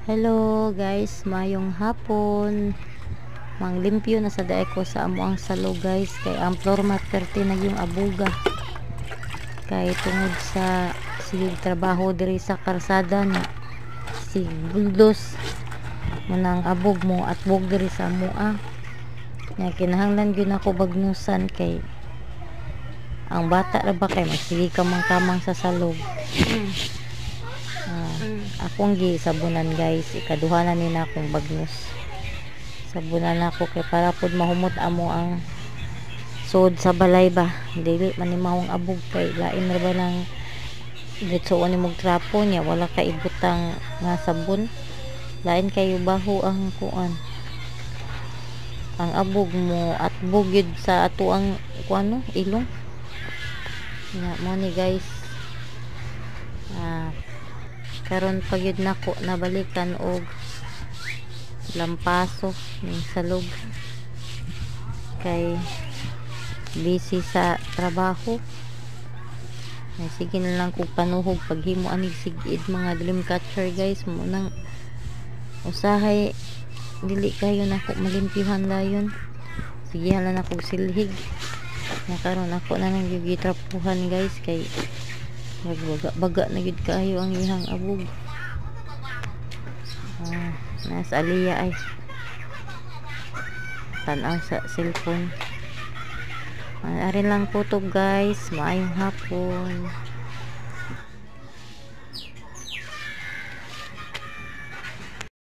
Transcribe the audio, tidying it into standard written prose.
Hello guys, mayong hapon. Manglimpyo na sa daay ko sa amo ang salo guys, kay ang floor mat perti na yung abuga. Kay tungod sa sige trabaho diri sa karsada na si buldos manang abog mo at bog diri sa amoa. Nya kinahanglan gyud ako bagnusan kay ang bata ra ba kay magsige ka man kamang sa salog. Akong gi sabunan guys, ikaduha na ni na akong bagnos. Sabunan ako kay para pud mahumot amo ang sud sa balay ba. Dili man ni mahong abog kay lain ra ba nang ditsuon ni mog trapo niya wala ka ibutang nga sabon. Lain kayo baho ang kuan. Ang abog mo at bugid sa ato ang kuano ilong. Nya mo ni guys. Karon pagyud nako nabalikan og lampaso ning salog kay busy sa trabaho. Ay, sige na lang kog panuhog paghimo anig sigid mga dream catcher guys mo nang usahay dili kayo nako malimpyuhan layon. Sige na lang akong silhig na karon ako na nang gitrapuhan guys kay baga na gid kaayo ang ihang abog. Nasa aliya ay tanaw sa cellphone. Arin lang po to guys, maayong hapon.